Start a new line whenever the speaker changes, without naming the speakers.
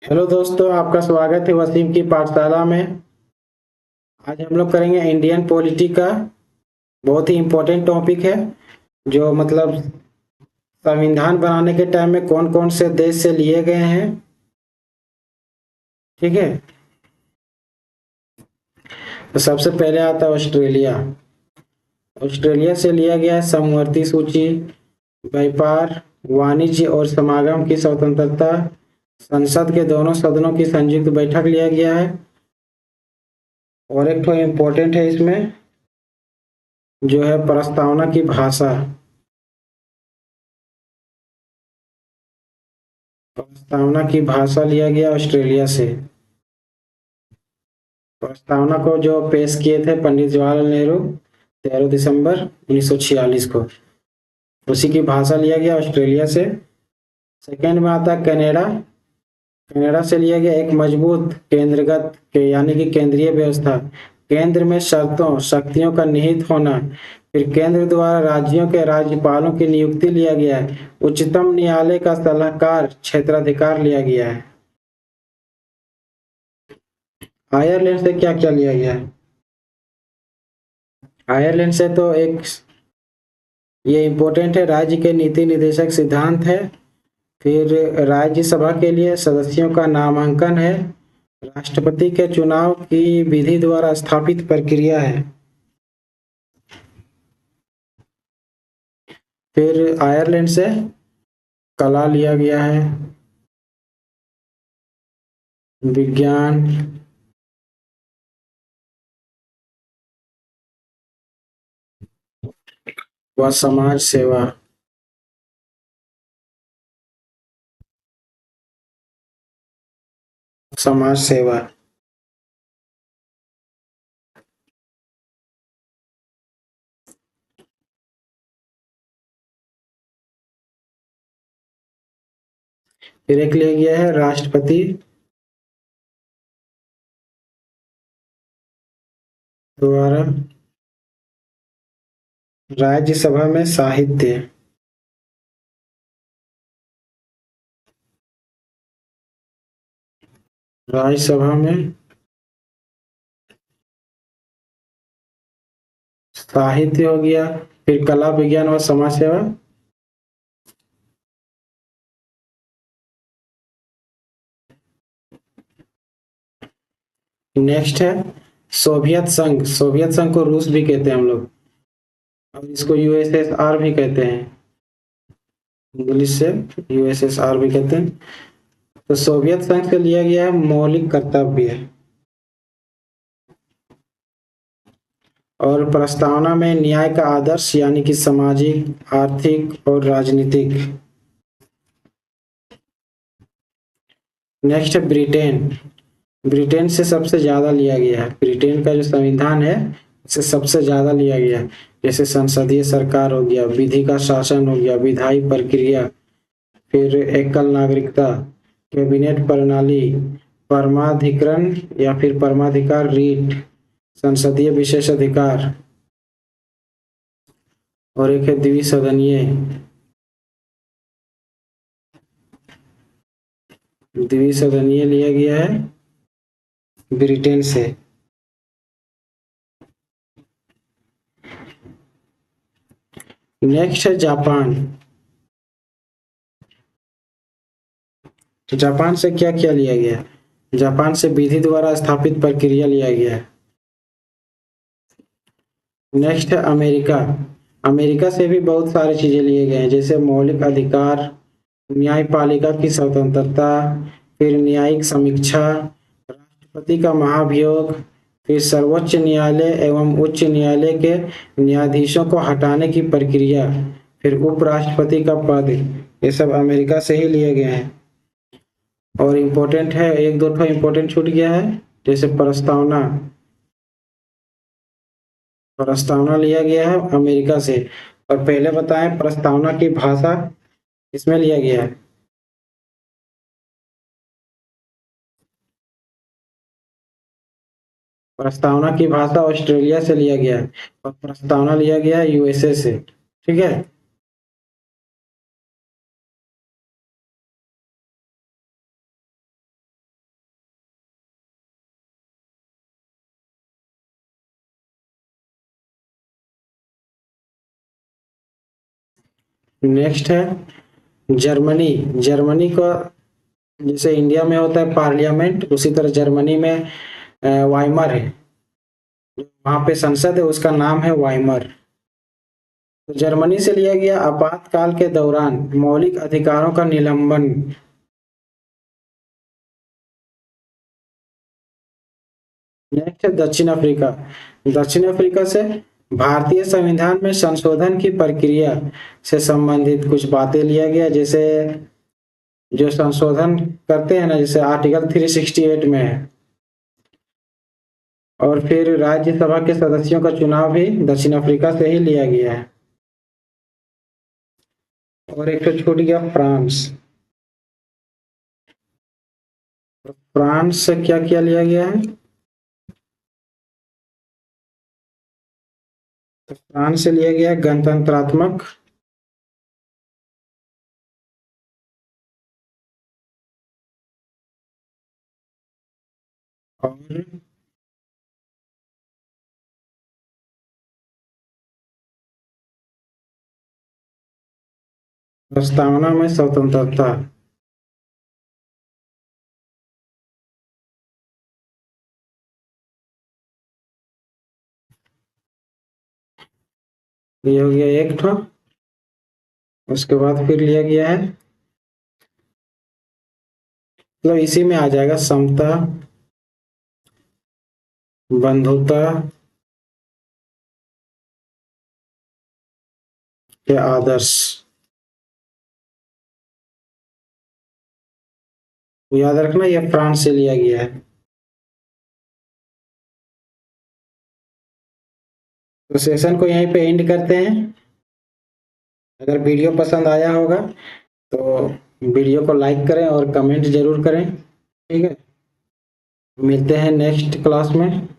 Hello दोस्तों, आपका स्वागत है वसीम की पाठशाला में। आज हम लोग करेंगे इंडियन पॉलिटी का। बहुत ही इम्पोर्टेंट टॉपिक है जो मतलब संविधान बनाने के टाइम में कौन कौन से देश से लिए गए हैं। ठीक है, तो सबसे पहले आता है ऑस्ट्रेलिया। ऑस्ट्रेलिया से लिया गया है समवर्ती सूची, व्यापार, वाणिज्य और समागम की स्वतंत्रता, संसद के दोनों सदनों की संयुक्त बैठक लिया गया है। और एक तो इम्पोर्टेंट है इसमें जो है प्रस्तावना की भाषा। प्रस्तावना की भाषा लिया गया ऑस्ट्रेलिया से। प्रस्तावना को जो पेश किए थे पंडित जवाहरलाल नेहरू 13 दिसंबर 1946 को, उसी की भाषा लिया गया ऑस्ट्रेलिया से। सेकंड में आता है कनाडा। कनाडा से लिया गया एक मजबूत केंद्रगत के यानी कि केंद्रीय व्यवस्था, केंद्र में शर्तों शक्तियों का निहित होना, फिर केंद्र द्वारा राज्यों के राज्यपालों की नियुक्ति लिया गया है, उच्चतम न्यायालय का सलाहकार क्षेत्राधिकार लिया गया है। आयरलैंड से क्या क्या लिया गया है? आयरलैंड से तो एक ये इम्पोर्टेंट है, राज्य के नीति निर्देशक सिद्धांत है, फिर राज्यसभा के लिए सदस्यों का नामांकन है, राष्ट्रपति के चुनाव की विधि द्वारा स्थापित प्रक्रिया है। फिर आयरलैंड से कला लिया गया है, विज्ञान, व समाज सेवा। समाज सेवा। फिर एक लिया गया है राष्ट्रपति द्वारा राज्यसभा में साहित्य। राज्यसभा में साहित्य हो गया। फिर कला, विज्ञान और समाज सेवा। नेक्स्ट है सोवियत संघ। सोवियत संघ को रूस भी कहते हैं हम लोग, और इसको यूएसएसआर भी कहते हैं, इंग्लिश से यूएसएसआर भी कहते हैं। तो सोवियत संघ से लिया गया है मौलिक कर्तव्य, और प्रस्तावना में न्याय का आदर्श यानी कि सामाजिक, आर्थिक और राजनीतिक। नेक्स्ट है ब्रिटेन। ब्रिटेन से सबसे ज्यादा लिया गया है, ब्रिटेन का जो संविधान है इसे सबसे ज्यादा लिया गया है। जैसे संसदीय सरकार हो गया, विधि का शासन हो गया, विधायी प्रक्रिया, फिर एकल नागरिकता, कैबिनेट प्रणाली, परमाधिकरण या फिर परमाधिकार रीट, संसदीय विशेषाधिकार, और एक है द्विसदनीय। द्विसदनीय लिया गया है ब्रिटेन से। नेक्स्ट है जापान। तो जापान से क्या क्या लिया गया? जापान से विधि द्वारा स्थापित प्रक्रिया लिया गया है। नेक्स्ट है अमेरिका। अमेरिका से भी बहुत सारी चीजें लिए गए हैं, जैसे मौलिक अधिकार, न्यायपालिका की स्वतंत्रता, फिर न्यायिक समीक्षा, राष्ट्रपति का महाभियोग, फिर सर्वोच्च न्यायालय एवं उच्च न्यायालय के न्यायाधीशों को हटाने की प्रक्रिया, फिर उपराष्ट्रपति का पद। ये सब अमेरिका से ही लिए गए हैं। और इम्पोर्टेंट है, एक दो ठो इम्पोर्टेंट छूट गया है, जैसे प्रस्तावना। प्रस्तावना लिया गया है अमेरिका से। और पहले बताएं प्रस्तावना की भाषा इसमें लिया गया है। प्रस्तावना की भाषा ऑस्ट्रेलिया से लिया गया है, और प्रस्तावना लिया गया है यूएसए से। ठीक है। नेक्स्ट है जर्मनी। जर्मनी का जैसे इंडिया में होता है पार्लियामेंट, उसी तरह जर्मनी में वाइमर है, वहां पे संसद है, उसका नाम है वाइमर। तो जर्मनी से लिया गया आपातकाल के दौरान मौलिक अधिकारों का निलंबन। नेक्स्ट है दक्षिण अफ्रीका। दक्षिण अफ्रीका से भारतीय संविधान में संशोधन की प्रक्रिया से संबंधित कुछ बातें लिया गया, जैसे जो संशोधन करते हैं ना, जैसे आर्टिकल 368 में है। और फिर राज्यसभा के सदस्यों का चुनाव भी दक्षिण अफ्रीका से ही लिया गया है। और एक तो छूट गया फ्रांस। फ्रांस से क्या क्या लिया गया है? तो फ्रांस से लिया गया गणतंत्रात्मक, और प्रस्तावना में स्वतंत्रता। ये हो गया एक ठो। उसके बाद फिर लिया गया है, मतलब इसी में आ जाएगा समता, बंधुता के आदर्श। याद रखना ये फ्रांस से लिया गया है। तो सेशन को यहीं पे एंड करते हैं। अगर वीडियो पसंद आया होगा तो वीडियो को लाइक करें और कमेंट जरूर करें। ठीक है, मिलते हैं नेक्स्ट क्लास में।